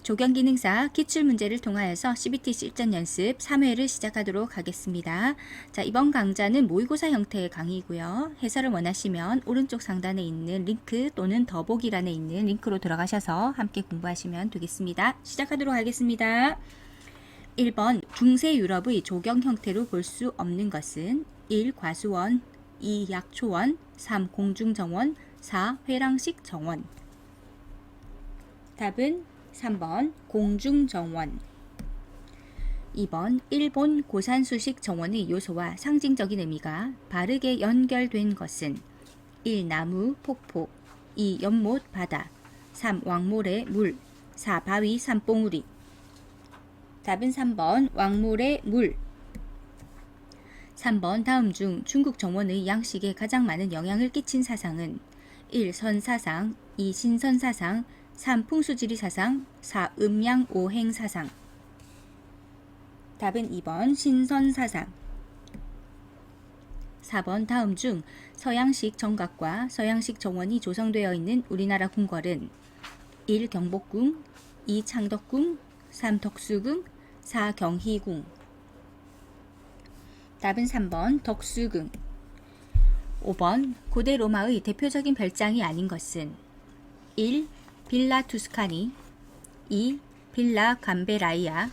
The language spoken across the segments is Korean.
조경기능사 기출문제를 통하여서 CBT 실전 연습 3회를 시작하도록 하겠습니다. 자, 이번 강좌는 모의고사 형태의 강의고요. 해설을 원하시면 오른쪽 상단에 있는 링크 또는 더보기란에 있는 링크로 들어가셔서 함께 공부하시면 되겠습니다. 시작하도록 하겠습니다. 1번 중세 유럽의 조경 형태로 볼 수 없는 것은 1. 과수원 2. 약초원 3. 공중정원 4. 회랑식 정원. 답은 3번 공중정원. 2번 일본 고산수식 정원의 요소와 상징적인 의미가 바르게 연결된 것은 1. 나무, 폭포 2. 연못, 바다 3. 왕모래, 물 4. 바위, 산봉우리. 답은 3번 왕모래, 물. 3번 다음 중 중국 정원의 양식에 가장 많은 영향을 끼친 사상은 1. 선사상 2. 신선사상 3. 풍수지리사상 4. 음양오행사상. 답은 2번 신선사상. 4번 다음 중 서양식 정각과 서양식 정원이 조성되어 있는 우리나라 궁궐은 1. 경복궁 2. 창덕궁 3. 덕수궁 4. 경희궁. 답은 3번 덕수궁. 5번 고대 로마의 대표적인 별장이 아닌 것은 1. 빌라 투스카니 2. 빌라 감베라이아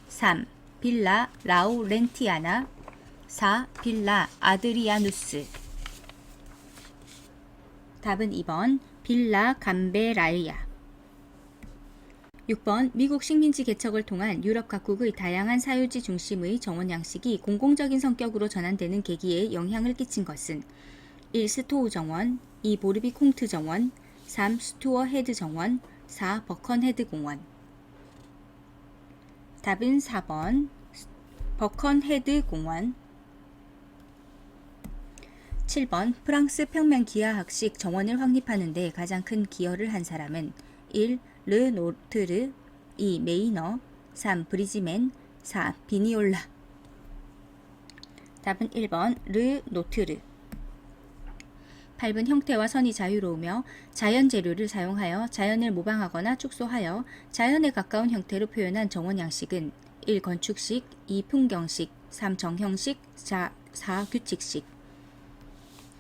3. 빌라 라우렌티아나 4. 빌라 아드리아누스. 답은 2번 빌라 감베라이아. 6번 미국 식민지 개척을 통한 유럽 각국의 다양한 사유지 중심의 정원 양식이 공공적인 성격으로 전환되는 계기에 영향을 끼친 것은 1. 스토우 정원 2. 보르비 콩트 정원 3. 스투어 헤드 정원 4. 버컨 헤드 공원. 답은 4번 버컨 헤드 공원. 7번 프랑스 평면 기하학식 정원을 확립하는 데 가장 큰 기여를 한 사람은 1. 르노트르 2. 메이너 3. 브리지맨 4. 비니올라. 답은 1번 르노트르. 8번 형태와 선이 자유로우며 자연 재료를 사용하여 자연을 모방하거나 축소하여 자연에 가까운 형태로 표현한 정원 양식은 1. 건축식 2. 풍경식 3. 정형식 4. 규칙식.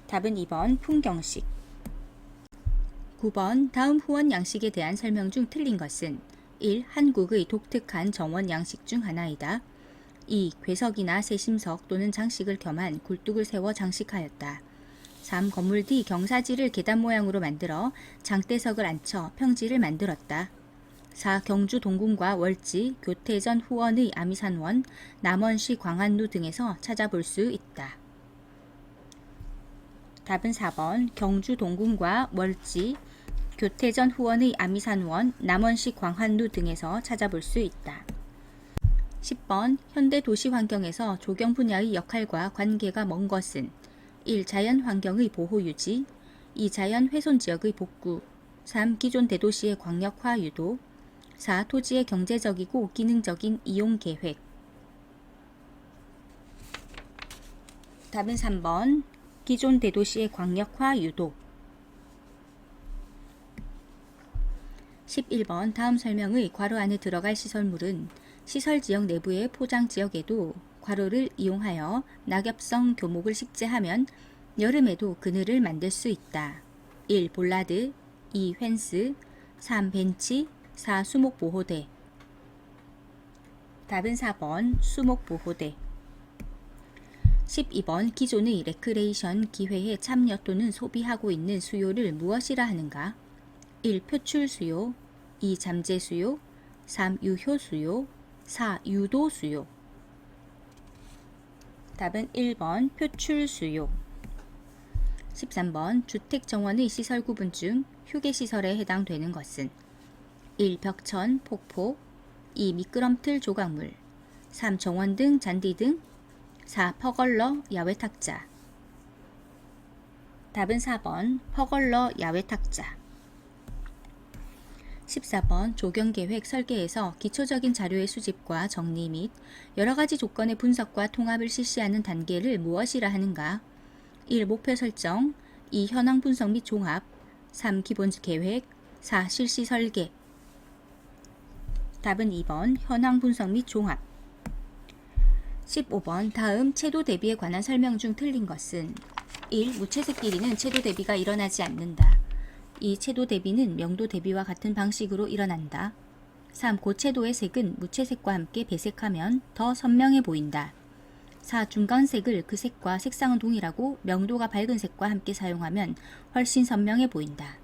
답은 2번 풍경식. 9번 다음 후원 양식에 대한 설명 중 틀린 것은 1. 한국의 독특한 정원 양식 중 하나이다. 2. 궤석이나 세심석 또는 장식을 겸한 굴뚝을 세워 장식하였다. 3. 건물 뒤 경사지를 계단 모양으로 만들어 장대석을 앉혀 평지를 만들었다. 4. 경주 동궁과 월지, 교태전 후원의 아미산원, 남원시 광안루 등에서 찾아볼 수 있다. 답은 4번 경주 동궁과 월지, 교태전 후원의 아미산원, 남원시 광안루 등에서 찾아볼 수 있다. 10번 현대 도시 환경에서 조경 분야의 역할과 관계가 먼 것은 1. 자연 환경의 보호 유지 2. 자연 훼손 지역의 복구 3. 기존 대도시의 광역화 유도 4. 토지의 경제적이고 기능적인 이용 계획. 답은 3번 기존 대도시의 광역화 유도. 11번 다음 설명의 괄호 안에 들어갈 시설물은 시설지역 내부의 포장지역에도 괄호를 이용하여 낙엽성 교목을 식재하면 여름에도 그늘을 만들 수 있다. 1. 볼라드 2. 펜스 3. 벤치 4. 수목보호대. 답은 4번 수목보호대. 12번 기존의 레크레이션 기회에 참여 또는 소비하고 있는 수요를 무엇이라 하는가? 1. 표출 수요 2. 잠재 수요 3. 유효 수요 4. 유도 수요. 답은 1번 표출 수요. 13번 주택정원의 시설 구분 중 휴게시설에 해당되는 것은 1. 벽천, 폭포 2. 미끄럼틀 조각물 3. 정원등, 잔디등 4. 퍼걸러, 야외탁자. 답은 4번 퍼걸러, 야외탁자. 14번 조경계획 설계에서 기초적인 자료의 수집과 정리 및 여러가지 조건의 분석과 통합을 실시하는 단계를 무엇이라 하는가? 1. 목표 설정 2. 현황 분석 및 종합 3. 기본 계획 4. 실시 설계. 답은 2번 현황 분석 및 종합. 15번 다음 채도 대비에 관한 설명 중 틀린 것은 1. 무채색끼리는 채도 대비가 일어나지 않는다. 2. 채도 대비는 명도 대비와 같은 방식으로 일어난다. 3. 고채도의 색은 무채색과 함께 배색하면 더 선명해 보인다. 4. 중간색을 그 색과 색상은 동일하고 명도가 밝은 색과 함께 사용하면 훨씬 선명해 보인다.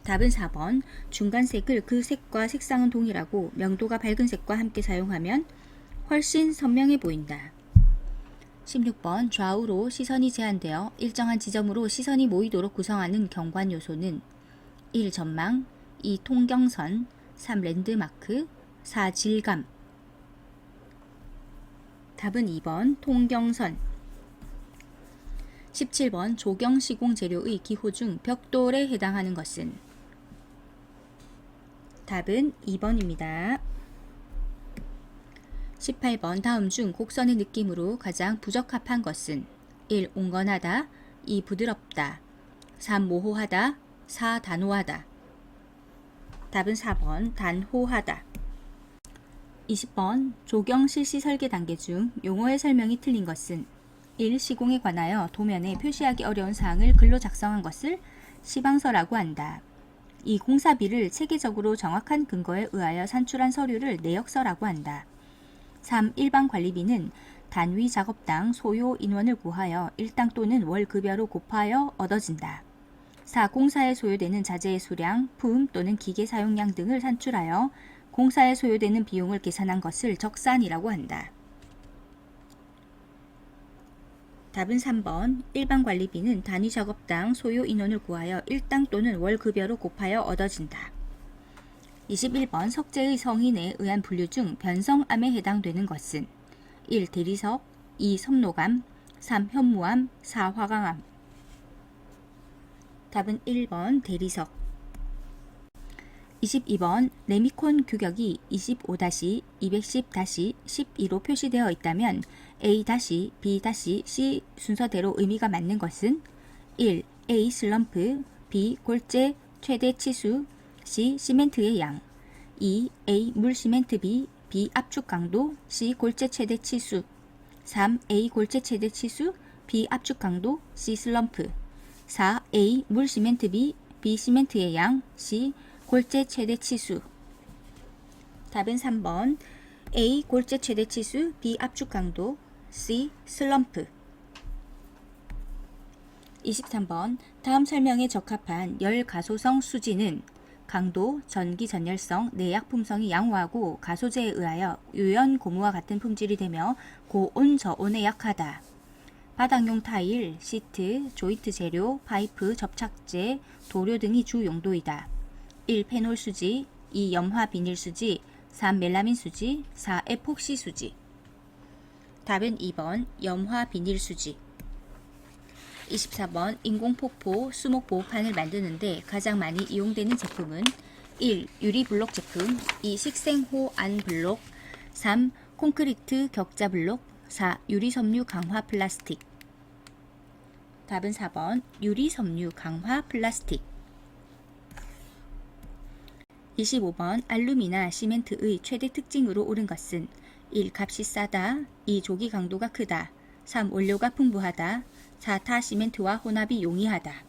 답은 4번 중간색을 그 색과 색상은 동일하고 명도가 밝은 색과 함께 사용하면 훨씬 선명해 보인다. 16번 좌우로 시선이 제한되어 일정한 지점으로 시선이 모이도록 구성하는 경관 요소는 1. 전망, 2. 통경선, 3. 랜드마크, 4. 질감. 답은 2번 통경선. 17번 조경 시공 재료의 기호 중 벽돌에 해당하는 것은 답은 2번입니다. 18번 다음 중 곡선의 느낌으로 가장 부적합한 것은 1. 온건하다, 2. 부드럽다, 3. 모호하다, 4. 단호하다. 답은 4번 단호하다. 20번 조경 실시 설계 단계 중 용어의 설명이 틀린 것은 1. 시공에 관하여 도면에 표시하기 어려운 사항을 글로 작성한 것을 시방서라고 한다. 2. 공사비를 체계적으로 정확한 근거에 의하여 산출한 서류를 내역서라고 한다. 3. 일반 관리비는 단위 작업당 소요 인원을 구하여 일당 또는 월급여로 곱하여 얻어진다. 4. 공사에 소요되는 자재의 수량, 품 또는 기계 사용량 등을 산출하여 공사에 소요되는 비용을 계산한 것을 적산이라고 한다. 답은 3번 일반 관리비는 단위 작업당 소요 인원을 구하여 일당 또는 월급여로 곱하여 얻어진다. 21번 석재의 성인에 의한 분류 중 변성암에 해당되는 것은 1. 대리석, 2. 섬노감, 3. 현무암, 4. 화강암. 답은 1번 대리석. 22번 레미콘 규격이 25-210-12로 표시되어 있다면 A-B-C 순서대로 의미가 맞는 것은 1. A. 슬럼프, B. 골재 최대 치수, C. 시멘트의 양. 2. A. 물 시멘트 B, B. 압축 강도, C. 골재 최대 치수. 3. A. 골재 최대 치수, B. 압축 강도, C. 슬럼프. 4. A. 물 시멘트 B, B. 시멘트의 양, C. 골재 최대 치수. 답은 3번 A. 골재 최대 치수, B. 압축 강도, C. 슬럼프. 23번 다음 설명에 적합한 열 가소성 수지는 강도, 전기 전열성, 내약 품성이 양호하고 가소제에 의하여 유연 고무와 같은 품질이 되며 고온 저온에 약하다. 바닥용 타일, 시트, 조이트 재료, 파이프, 접착제, 도료 등이 주 용도이다. 1. 페놀 수지, 2. 염화 비닐 수지, 3. 멜라민 수지, 4. 에폭시 수지. 답은 2번 염화 비닐 수지. 24번 인공폭포 수목 보호판을 만드는데 가장 많이 이용되는 제품은 1. 유리 블록 제품, 2. 식생호 안 블록, 3. 콘크리트 격자 블록, 4. 유리 섬유 강화 플라스틱. 답은 4번 유리 섬유 강화 플라스틱. 25번 알루미나 시멘트의 최대 특징으로 옳은 것은 1. 값이 싸다, 2. 조기 강도가 크다, 3. 원료가 풍부하다, 4. 타 시멘트와 혼합이 용이하다.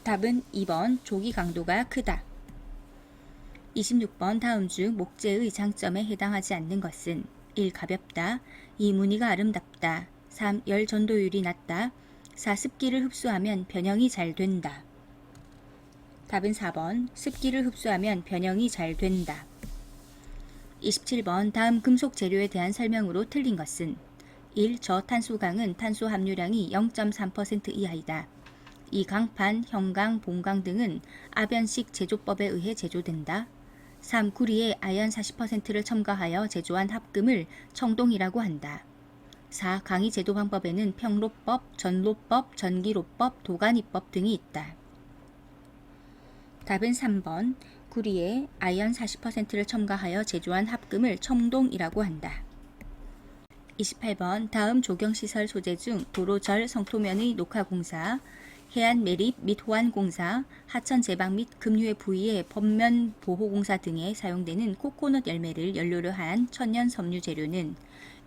답은 2번 조기 강도가 크다. 26번 다음 중 목재의 장점에 해당하지 않는 것은 1. 가볍다, 2. 무늬가 아름답다, 3. 열 전도율이 낮다, 4. 습기를 흡수하면 변형이 잘 된다. 답은 4번 습기를 흡수하면 변형이 잘 된다. 27번 다음 금속 재료에 대한 설명으로 틀린 것은 1. 저탄소강은 탄소 함유량이 0.3% 이하이다. 2. 강판, 형강, 봉강 등은 아변식 제조법에 의해 제조된다. 3. 구리에 아연 40%를 첨가하여 제조한 합금을 청동이라고 한다. 4. 강의 제도 방법에는 평로법, 전로법, 전기로법, 도가니법 등이 있다. 답은 3번 구리에 아연 40%를 첨가하여 제조한 합금을 청동이라고 한다. 28번 다음 조경시설 소재 중 도로 절 성토면의 녹화공사 해안 매립 및 호안공사, 하천 제방 및 급류의 부위의 법면 보호공사 등에 사용되는 코코넛 열매를 연료로 한 천연 섬유 재료는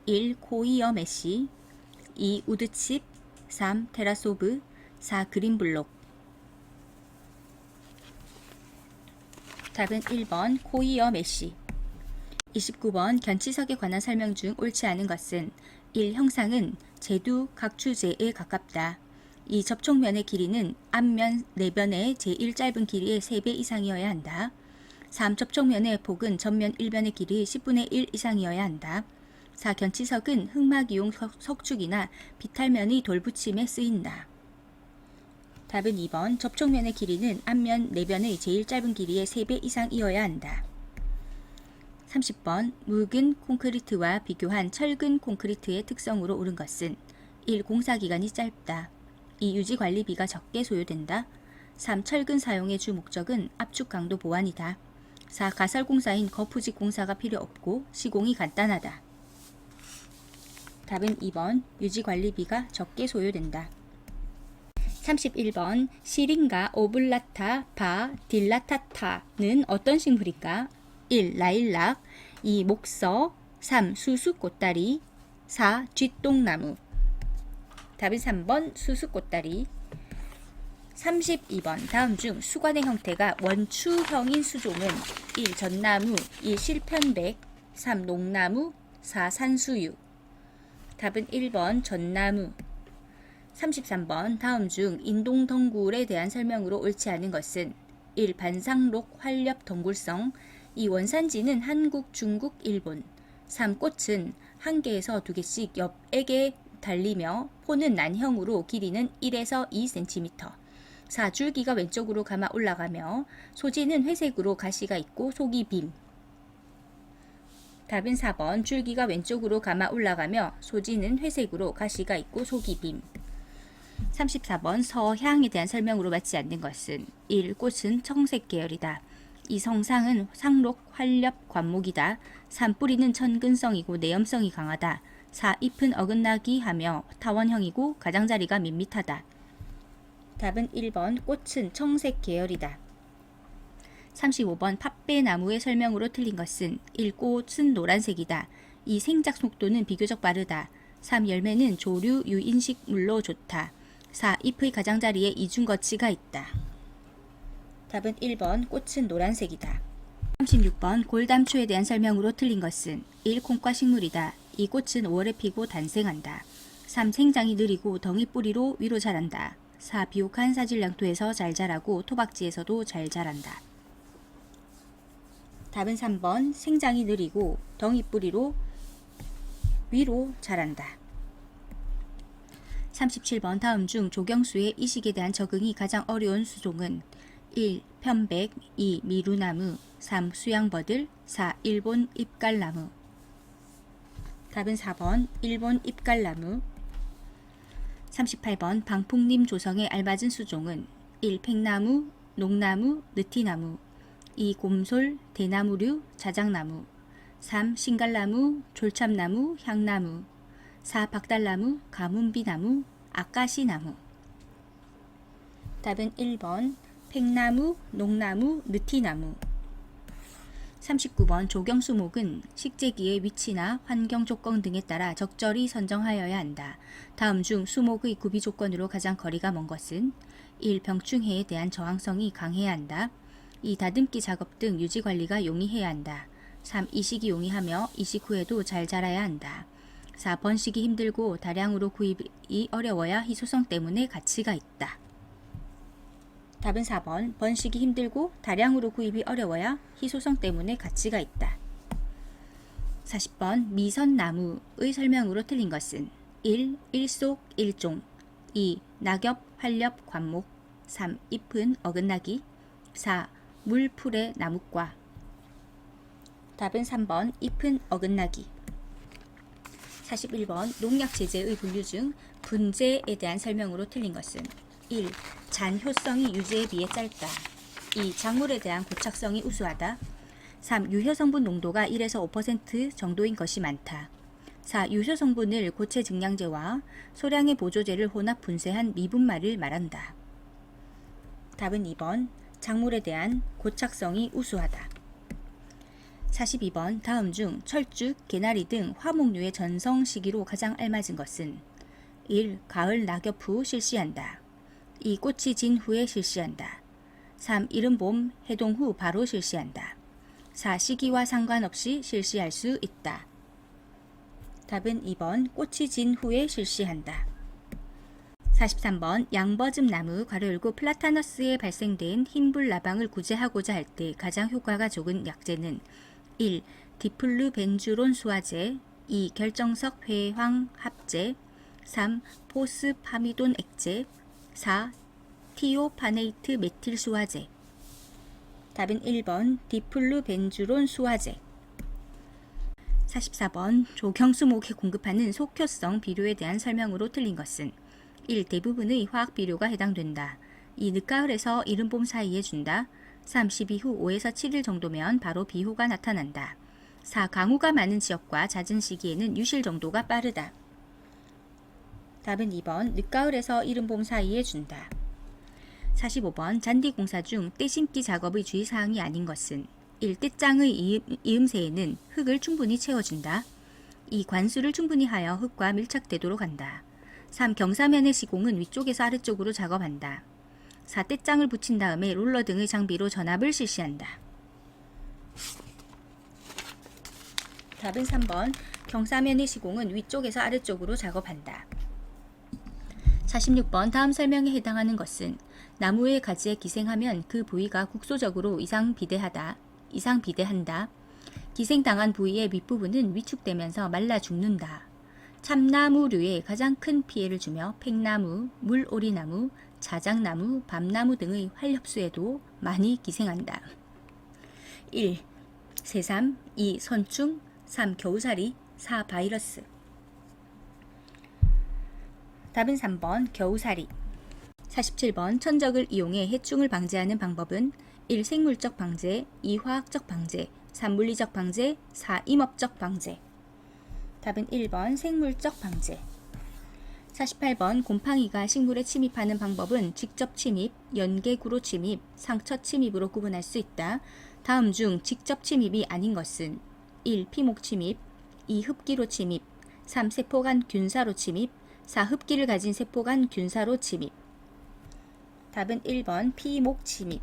1. 코이어 메쉬, 2. 우드칩, 3. 테라소브, 4. 그린블록. 답은 1번 코이어 메쉬. 29번 견치석에 관한 설명 중 옳지 않은 것은 1. 형상은 제두 각추제에 가깝다. 2. 접촉면의 길이는 앞면 내변의 제1 짧은 길이의 3배 이상이어야 한다. 3. 접촉면의 폭은 전면 1변의 길이 10분의 1 이상이어야 한다. 4. 견치석은 흑막이용 석축이나 비탈면의 돌붙임에 쓰인다. 답은 2번 접촉면의 길이는 앞면 내변의 제일 짧은 길이의 3배 이상이어야 한다. 30번 묽은 콘크리트와 비교한 철근 콘크리트의 특성으로 옳은 것은 1. 공사기간이 짧다. 2. 유지관리비가 적게 소요된다. 3. 철근 사용의 주 목적은 압축 강도 보완이다. 4. 가설공사인 거푸집 공사가 필요 없고 시공이 간단하다. 답은 2번 유지관리비가 적게 소요된다. 31번 시린가 오블라타 바 딜라타타는 어떤 식물일까? 1. 라일락, 2. 목서, 3. 수수꽃다리, 4. 쥐똥나무. 답은 3번 수수꽃다리. 32번 다음 중 수관의 형태가 원추형인 수종은 1. 전나무, 2. 실편백, 3. 녹나무, 4. 산수유. 답은 1번 전나무. 33번 다음 중 인동덩굴에 대한 설명으로 옳지 않은 것은 1. 반상록 활렵 덩굴성, 2. 원산지는 한국, 중국, 일본, 3. 꽃은 한 개에서 두 개씩 옆에게 달리며 포는 난형으로 길이는 1에서 2cm, 4. 줄기가 왼쪽으로 감아 올라가며 소지는 회색으로 가시가 있고 속이 빔. 답은 4번 줄기가 왼쪽으로 감아 올라가며 소지는 회색으로 가시가 있고 속이 빔. 34번 서향에 대한 설명으로 맞지 않는 것은 1. 꽃은 청색 계열이다. 2. 성상은 상록 활렵 관목이다. 3. 뿌리는 천근성이고 내염성이 강하다. 4. 잎은 어긋나기 하며 타원형이고 가장자리가 밋밋하다. 답은 1번 꽃은 청색 계열이다. 35번 팥배나무의 설명으로 틀린 것은 1. 꽃은 노란색이다. 2. 생장 속도는 비교적 빠르다. 3. 열매는 조류 유인식물로 좋다. 4. 잎의 가장자리에 이중거치가 있다. 답은 1번 꽃은 노란색이다. 36번 골담초에 대한 설명으로 틀린 것은 1. 콩과식물이다. 2. 꽃은 5월에 피고 단생한다. 3. 생장이 느리고 덩이 뿌리로 위로 자란다. 4. 비옥한 사질량토에서 잘 자라고 토박지에서도 잘 자란다. 답은 3번 생장이 느리고 덩이 뿌리로 위로 자란다. 37번 다음 중 조경수의 이식에 대한 적응이 가장 어려운 수종은 1. 편백, 2. 미루나무, 3. 수양버들, 4. 일본 잎갈나무. 답은 4번 일본 잎갈나무. 38번 방풍림 조성에 알맞은 수종은 1. 팽나무, 녹나무, 느티나무, 2. 곰솔, 대나무류, 자작나무, 3. 신갈나무, 졸참나무, 향나무, 4. 박달나무, 가문비나무, 아까시나무. 답은 1번 팽나무, 녹나무, 느티나무. 39번 조경수목은 식재기의 위치나 환경 조건 등에 따라 적절히 선정하여야 한다. 다음 중 수목의 구비 조건으로 가장 거리가 먼 것은 1. 병충해에 대한 저항성이 강해야 한다. 2. 다듬기 작업 등 유지관리가 용이해야 한다. 3. 이식이 용이하며 이식 후에도 잘 자라야 한다. 4. 번식이 힘들고 다량으로 구입이 어려워야 희소성 때문에 가치가 있다. 답은 4번 번식이 힘들고 다량으로 구입이 어려워야 희소성 때문에 가치가 있다. 40번 미선나무의 설명으로 틀린 것은 1. 일속 일종, 2. 낙엽 활렵 관목, 3. 잎은 어긋나기, 4. 물풀의 나무과. 답은 3번 잎은 어긋나기. 41번 농약 제제의 분류 중 분제에 대한 설명으로 틀린 것은 1. 잔효성이 유제에 비해 짧다. 2. 작물에 대한 고착성이 우수하다. 3. 유효 성분 농도가 1에서 5% 정도인 것이 많다. 4. 유효 성분을 고체 증량제와 소량의 보조제를 혼합 분쇄한 미분말을 말한다. 답은 2번. 작물에 대한 고착성이 우수하다. 42번 다음 중 철쭉, 개나리 등 화목류의 전성 시기로 가장 알맞은 것은 1. 가을 낙엽 후 실시한다. 2. 꽃이 진 후에 실시한다. 3. 이른 봄 해동 후 바로 실시한다. 4. 시기와 상관없이 실시할 수 있다. 답은 2번. 꽃이 진 후에 실시한다. 43번 양버즘 나무 괄호 플라타너스에 발생된 흰불 나방을 구제하고자 할 때 가장 효과가 좋은 약제는 1. 디플루벤주론 수화제 2. 결정석 회황 합제 3. 포스파미돈 액제 4. 티오파네이트 메틸 수화제. 답은 1번. 디플루벤주론 수화제. 44번 조경수목에 공급하는 속효성 비료에 대한 설명으로 틀린 것은 1. 대부분의 화학 비료가 해당된다. 2. 늦가을에서 이른 봄 사이에 준다. 3. 12 후 5에서 7일 정도면 바로 비호가 나타난다. 4. 강우가 많은 지역과 잦은 시기에는 유실 정도가 빠르다. 답은 2번. 늦가을에서 이른 봄 사이에 준다. 45번 잔디 공사 중 떼 심기 작업의 주의사항이 아닌 것은 1. 떼장의 이음새에는 흙을 충분히 채워준다. 2. 관수를 충분히 하여 흙과 밀착되도록 한다. 3. 경사면의 시공은 위쪽에서 아래쪽으로 작업한다. 4. 떼장을 붙인 다음에 롤러 등의 장비로 전압을 실시한다. 답은 3번. 경사면의 시공은 위쪽에서 아래쪽으로 작업한다. 46번 다음 설명에 해당하는 것은 나무의 가지에 기생하면 그 부위가 국소적으로 이상비대한다. 기생당한 부위의 윗부분은 위축되면서 말라 죽는다. 참나무류에 가장 큰 피해를 주며 팽나무, 물오리나무, 자작나무, 밤나무 등의 활협수에도 많이 기생한다. 1. 새삼 2. 선충 3. 겨우살이 4. 바이러스. 답은 3번. 겨우살이. 47번 천적을 이용해 해충을 방지하는 방법은 1. 생물적 방제 2. 화학적 방제 3. 물리적 방제 4. 임업적 방제. 답은 1번. 생물적 방제. 48번 곰팡이가 식물에 침입하는 방법은 직접 침입, 연계구로 침입, 상처 침입으로 구분할 수 있다. 다음 중 직접 침입이 아닌 것은 1. 피목 침입 2. 흡기로 침입 3. 세포간 균사로 침입 4. 흡기를 가진 세포간 균사로 침입. 답은 1번. 피목 침입.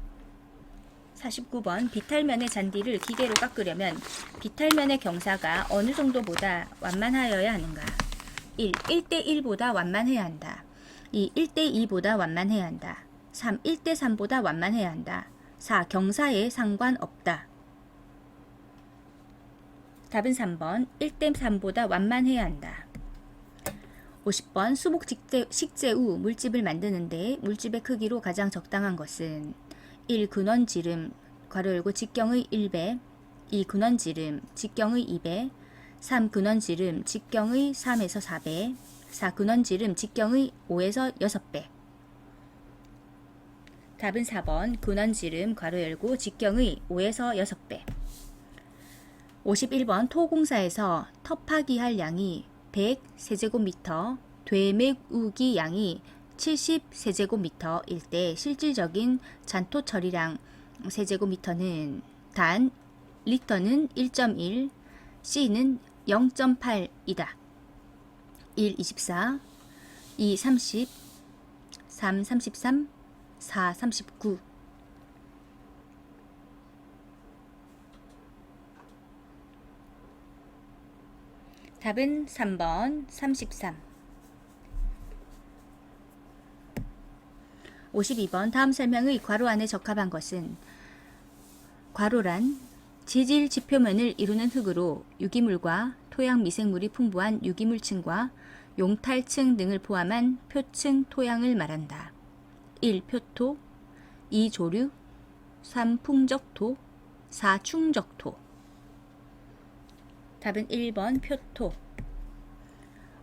49번 비탈면의 잔디를 기계로 깎으려면 비탈면의 경사가 어느 정도보다 완만하여야 하는가? 1. 1대1보다 완만해야 한다. 2. 1대2보다 완만해야 한다. 3. 1대3보다 완만해야 한다. 4. 경사에 상관없다. 답은 3번. 1대3보다 완만해야 한다. 50번 수목 식재 후 물집을 만드는데 물집의 크기로 가장 적당한 것은 1. 근원지름 괄호 직경의 1배 2. 근원지름 직경의 2배 3. 근원지름 직경의 3에서 4배 4. 근원지름 직경의 5에서 6배. 답은 4번. 근원지름 괄호 열고 직경의 5에서 6배. 51번 토공사에서 텃파기할 양이 100세제곱미터, 되매우기 양이 70세제곱미터일 때 실질적인 잔토 처리량 세제곱미터는 단 리터는 1.1, C는 0.8이다. 1. 24, 2. 30, 3. 33, 4. 39. 답은 3번 33. 52번 다음 설명의 괄호 안에 적합한 것은 괄호란 지질 지표면을 이루는 흙으로 유기물과 토양 미생물이 풍부한 유기물층과 용탈층 등을 포함한 표층 토양을 말한다. 1. 표토 2. 조류 3. 풍적토 4. 충적토. 답은 1번 표토.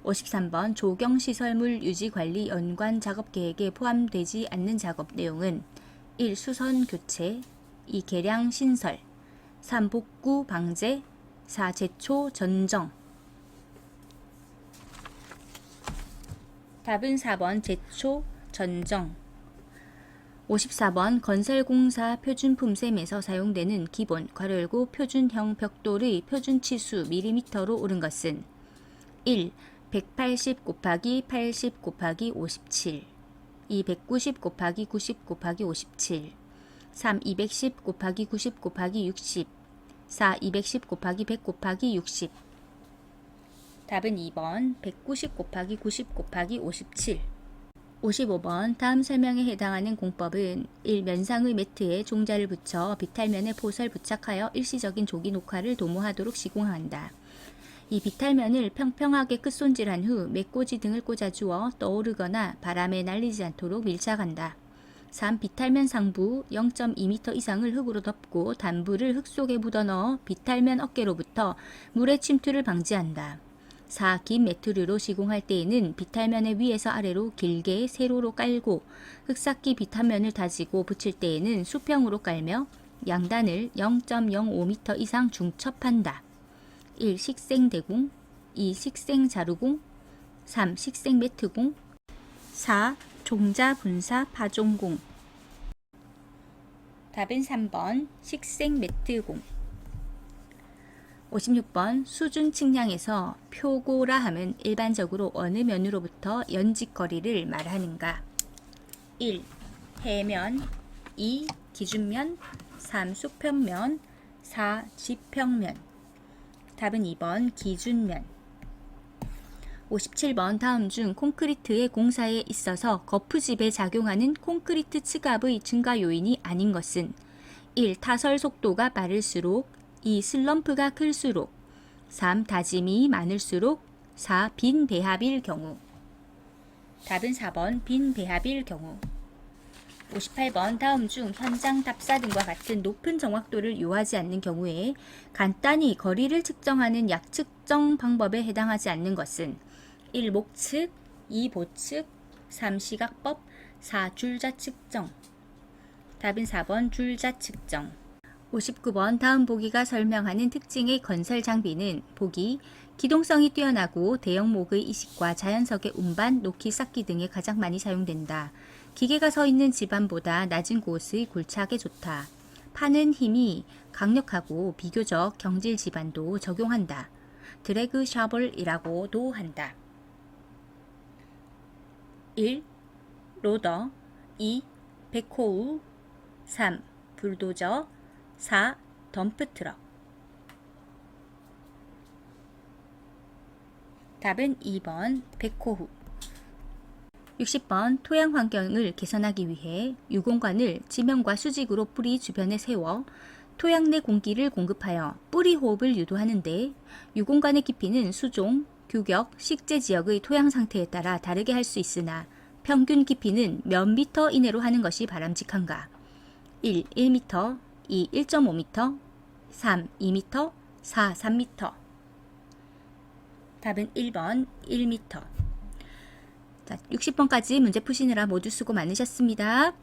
53번 조경시설물 유지관리 연관 작업계획에 포함되지 않는 작업 내용은 1. 수선 교체 2. 개량 신설 3. 복구 방제 4. 제초 전정. 답은 4번 제초 전정. 54번 건설공사 표준품셈에서 사용되는 기본 괄호 열고 표준형 벽돌의 표준치수 밀리미터로 옳은 것은 1. 180 곱하기 80 곱하기 57 2. 190 곱하기 90 곱하기 57 3. 210 곱하기 90 곱하기 60 4. 210 곱하기 100 곱하기 60 답은 2번 190 곱하기 90 곱하기 57 55번 다음 설명에 해당하는 공법은 1. 면상의 매트에 종자를 붙여 비탈면에 폿을 부착하여 일시적인 조기 녹화를 도모하도록 시공한다. 이 비탈면을 평평하게 끝손질한 후 맥꽂이 등을 꽂아주어 떠오르거나 바람에 날리지 않도록 밀착한다. 3. 비탈면 상부 0.2m 이상을 흙으로 덮고 단부를 흙 속에 묻어넣어 비탈면 어깨로부터 물의 침투를 방지한다. 4. 긴 매트류로 시공할 때에는 비탈면의 위에서 아래로 길게 세로로 깔고 흙삭기 비탈면을 다지고 붙일 때에는 수평으로 깔며 양단을 0.05m 이상 중첩한다. 1. 식생대공 2. 식생자루공 3. 식생매트공 4. 종자분사 파종공 답은 3번 식생매트공 56번 수준 측량에서 표고라 함은 일반적으로 어느 면으로부터 연직거리를 말하는가? 1. 해면 2. 기준면 3. 수평면 4. 지평면 답은 2번 기준면 57번 다음 중 콘크리트의 공사에 있어서 거푸집에 작용하는 콘크리트 측압의 증가 요인이 아닌 것은 1. 타설 속도가 빠를수록 2. 슬럼프가 클수록 3. 다짐이 많을수록 4. 빈 배합일 경우 답은 4번 빈 배합일 경우 58번 다음 중 현장 답사 등과 같은 높은 정확도를 요하지 않는 경우에 간단히 거리를 측정하는 약측정 방법에 해당하지 않는 것은 1. 목측 2. 보측 3. 시각법 4. 줄자 측정 답은 4번 줄자 측정 59번 다음 보기가 설명하는 특징의 건설 장비는 보기 기동성이 뛰어나고 대형목의 이식과 자연석의 운반, 놓기, 쌓기 등에 가장 많이 사용된다. 기계가 서 있는 지반보다 낮은 곳의 골차하게 좋다. 파는 힘이 강력하고 비교적 경질 지반도 적용한다. 드래그 셔블이라고도 한다. 1. 로더 2. 백호우 3. 불도저 4. 덤프트럭 답은 2번 백호후 60번 토양 환경을 개선하기 위해 유공관을 지면과 수직으로 뿌리 주변에 세워 토양 내 공기를 공급하여 뿌리 호흡을 유도하는데 유공관의 깊이는 수종, 규격, 식재 지역의 토양 상태에 따라 다르게 할 수 있으나 평균 깊이는 몇 미터 이내로 하는 것이 바람직한가? 1. 1m 2. 1.5m 3. 2m 4. 3m 답은 1번 1m 자, 60번까지 문제 푸시느라 모두 수고 많으셨습니다.